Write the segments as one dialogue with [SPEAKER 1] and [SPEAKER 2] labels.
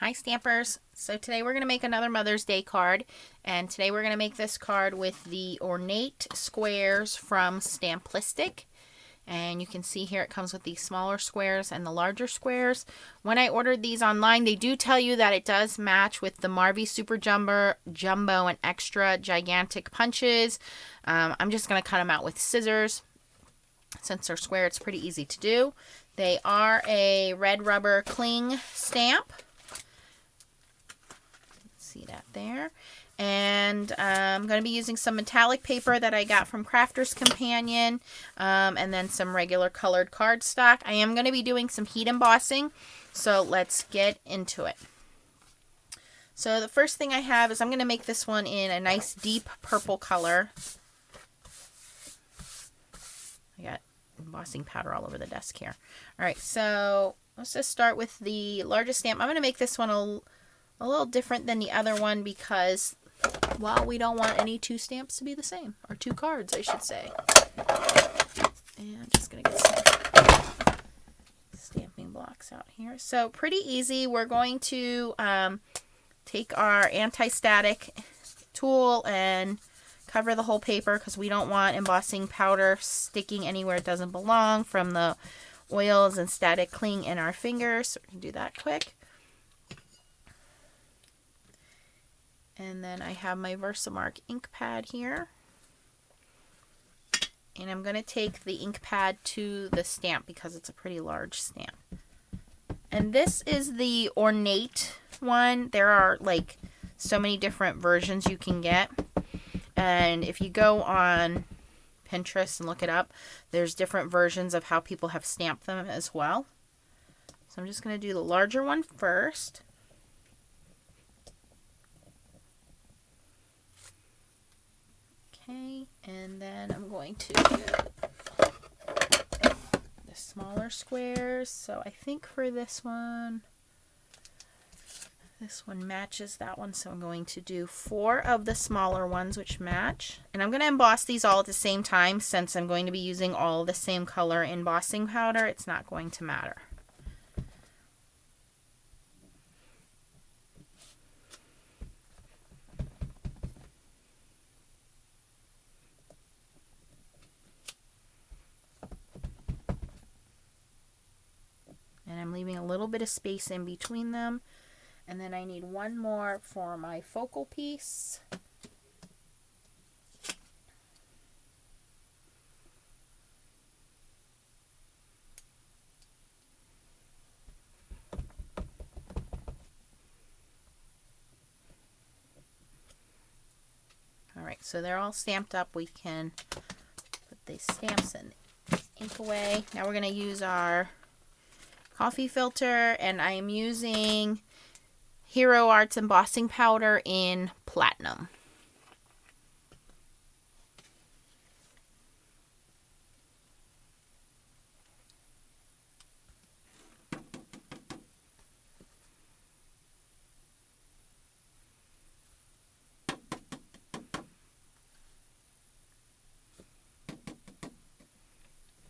[SPEAKER 1] Hi Stampers! So today we're going to make another Mother's Day card, and today we're going to make this card with the ornate squares from Stamplistic. And you can see here it comes with the smaller squares and the larger squares. When I ordered these online, they do tell you that it does match with the Marvy Super Jumbo and Extra Gigantic punches. I'm just going to cut them out with scissors. Since they're square, it's pretty easy to do. They are a red rubber cling stamp. See that there. And I'm going to be using some metallic paper that I got from Crafter's Companion, and then some regular colored cardstock. I am going to be doing some heat embossing, so let's get into it. So the first thing I have is I'm going to make this one in a nice deep purple color. I got embossing powder all over the desk here. Alright, so let's just start with the largest stamp. I'm going to make this one a little different than the other one because, well, we don't want any two stamps to be the same. Or two cards, I should say. And I'm just going to get some stamping blocks out here. So pretty easy. We're going to take our anti-static tool and cover the whole paper because we don't want embossing powder sticking anywhere it doesn't belong from the oils and static cling in our fingers. So we can do that quick. And then I have my Versamark ink pad here. And I'm going to take the ink pad to the stamp because it's a pretty large stamp. And this is the ornate one. There are like so many different versions you can get. And if you go on Pinterest and look it up, there's different versions of how people have stamped them as well. So I'm just going to do the larger one first. Okay, and then I'm going to do the smaller squares. So I think for this one matches that one. So I'm going to do 4 of the smaller ones which match. And I'm going to emboss these all at the same time since I'm going to be using all the same color embossing powder. It's not going to matter. And I'm leaving a little bit of space in between them. And then I need one more for my focal piece. Alright, so they're all stamped up. We can put these stamps and ink away. Now we're going to use our coffee filter, and I am using Hero Arts embossing powder in platinum.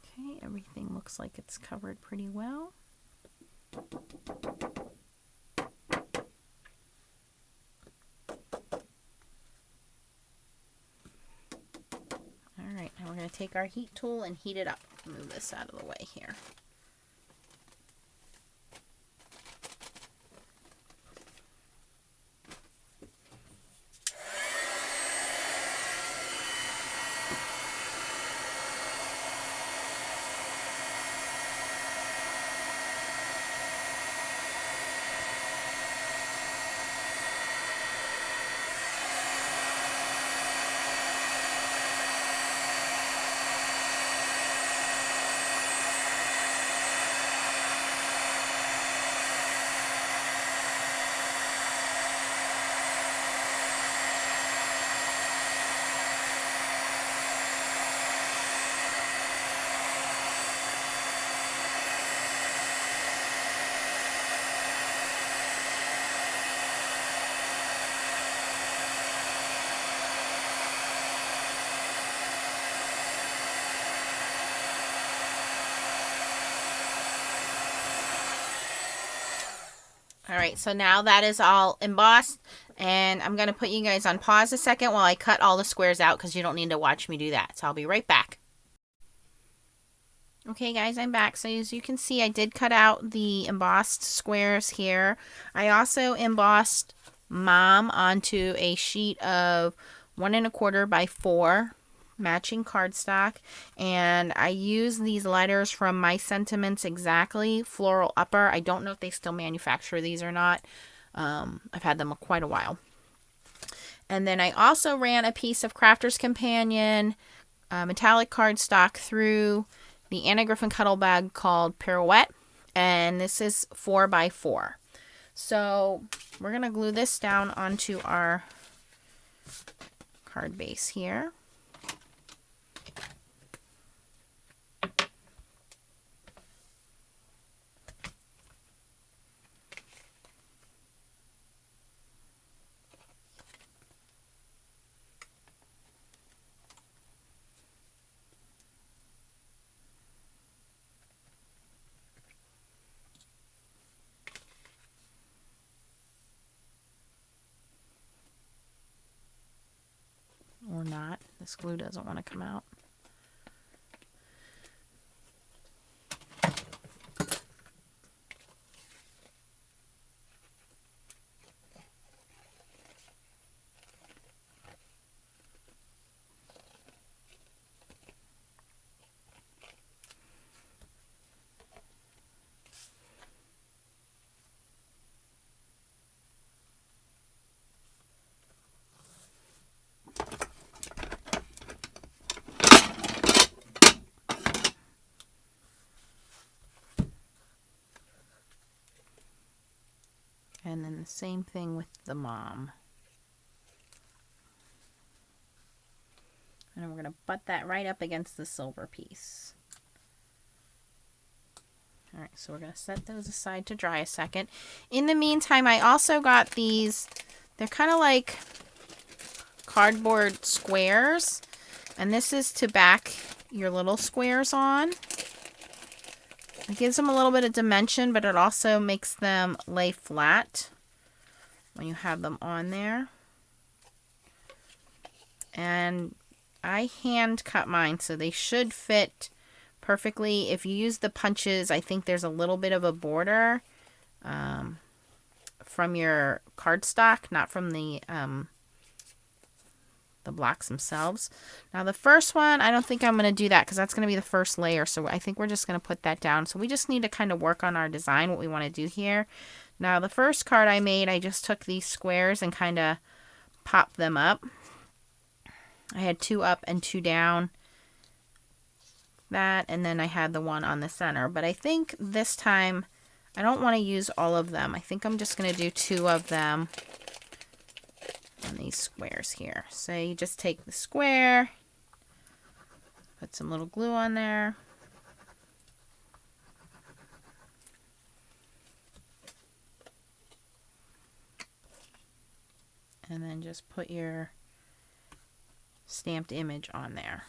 [SPEAKER 1] Okay, everything looks like it's covered pretty well. Alright, now we're going to take our heat tool and heat it up. Move this out of the way here. All right, so now that is all embossed, and I'm going to put you guys on pause a second while I cut all the squares out because you don't need to watch me do that. So I'll be right back. Okay guys, I'm back. So as you can see, I did cut out the embossed squares here. I also embossed Mom onto a sheet of 1 1/4 by 4 matching cardstock, and I use these letters from My Sentiments Exactly Floral Upper. I don't know if they still manufacture these or not. I've had them quite a while. And then I also ran a piece of Crafter's Companion metallic cardstock through the Anna Griffin cuddle bag called Pirouette, and this is 4 by 4. So we're going to glue this down onto our card base here. Or not. This glue doesn't want to come out. And then the same thing with the Mom. And we're going to butt that right up against the silver piece. Alright, so we're going to set those aside to dry a second. In the meantime, I also got these, they're kind of like cardboard squares. And this is to back your little squares on. It gives them a little bit of dimension, but it also makes them lay flat when you have them on there. And I hand cut mine, so they should fit perfectly. If you use the punches, I think there's a little bit of a border from your cardstock, not from the blocks themselves. Now the first one, I don't think I'm going to do that because that's going to be the first layer. So I think we're just going to put that down. So we just need to kind of work on our design, what we want to do here. Now the first card I made, I just took these squares and kind of popped them up. I had 2 up and 2 down. That, and then I had the one on the center. But I think this time I don't want to use all of them. I think I'm just going to do 2 of them on these squares here. So you just take the square, put some little glue on there, and then just put your stamped image on there.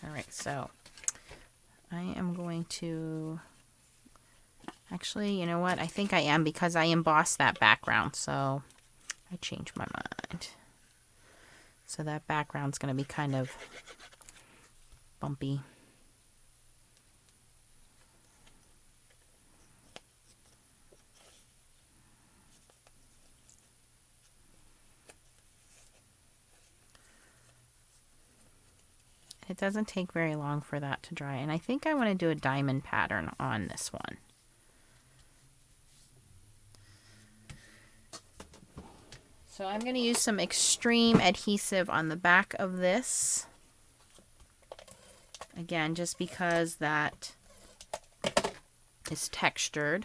[SPEAKER 1] Alright, so I am going to, actually, you know what, I think I am because I embossed that background, so I changed my mind. So that background's going to be kind of bumpy. It doesn't take very long for that to dry, and I think I want to do a diamond pattern on this one. So I'm going to use some extreme adhesive on the back of this. Again, just because that is textured.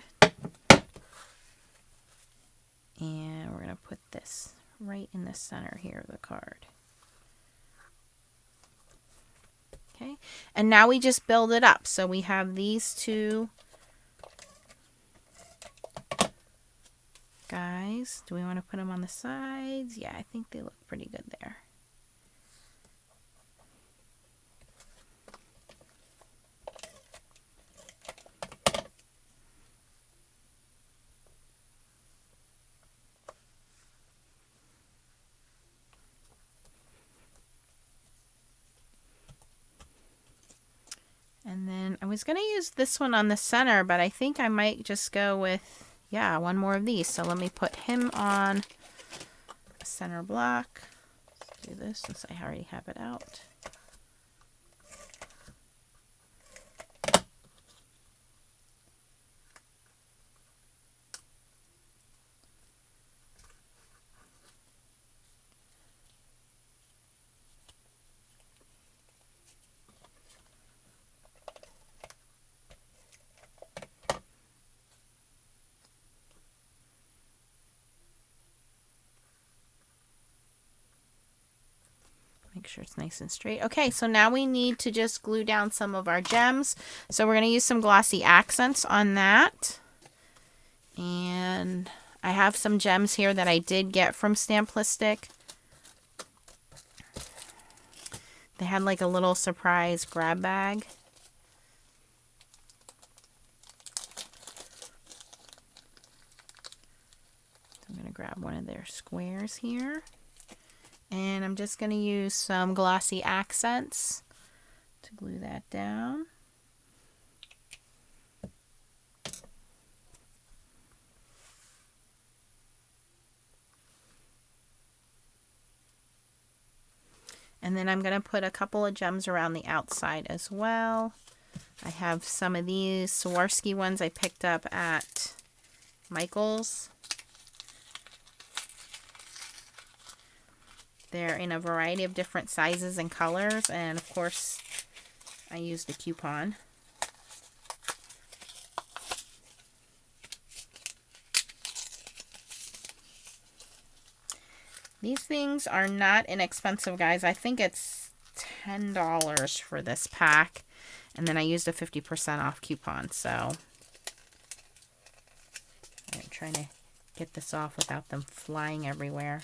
[SPEAKER 1] And we're going to put this right in the center here of the card. Okay, and now we just build it up. So we have these 2 guys. Do we want to put them on the sides? Yeah, I think they look pretty good there. And then I was going to use this one on the center, but I think I might just go with, yeah, one more of these. So let me put him on a center block. Let's do this since I already have it out. Make sure it's nice and straight. Okay, so now we need to just glue down some of our gems. So we're going to use some glossy accents on that. And I have some gems here that I did get from Stamplistic. They had like a little surprise grab bag. So I'm going to grab one of their squares here. And I'm just going to use some glossy accents to glue that down. And then I'm going to put a couple of gems around the outside as well. I have some of these Swarovski ones I picked up at Michael's. They're in a variety of different sizes and colors, and of course I used a coupon. These things are not inexpensive, guys. I think it's $10 for this pack, and then I used a 50% off coupon, so I'm trying to get this off without them flying everywhere.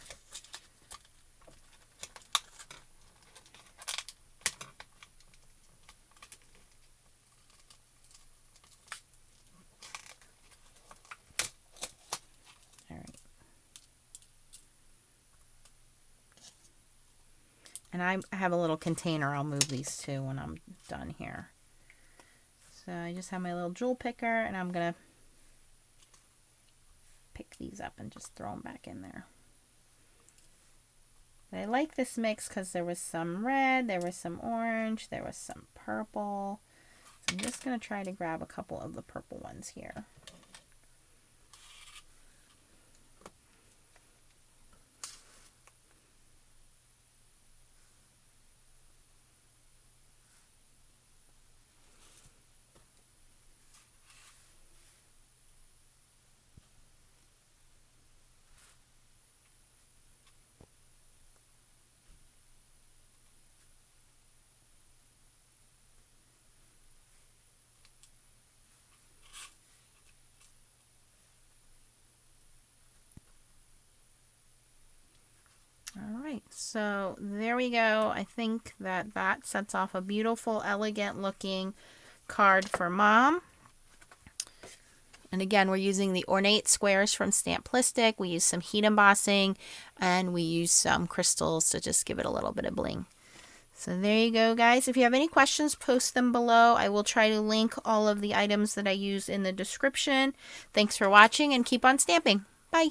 [SPEAKER 1] And I have a little container I'll move these to when I'm done here. So I just have my little jewel picker, and I'm going to pick these up and just throw them back in there. But I like this mix because there was some red, there was some orange, there was some purple. So I'm just going to try to grab a couple of the purple ones here. Alright, so there we go. I think that that sets off a beautiful, elegant looking card for Mom. And again, we're using the ornate squares from Stamplistic. We use some heat embossing, and we use some crystals to just give it a little bit of bling. So there you go, guys. If you have any questions, post them below. I will try to link all of the items that I use in the description. Thanks for watching, and keep on stamping. Bye.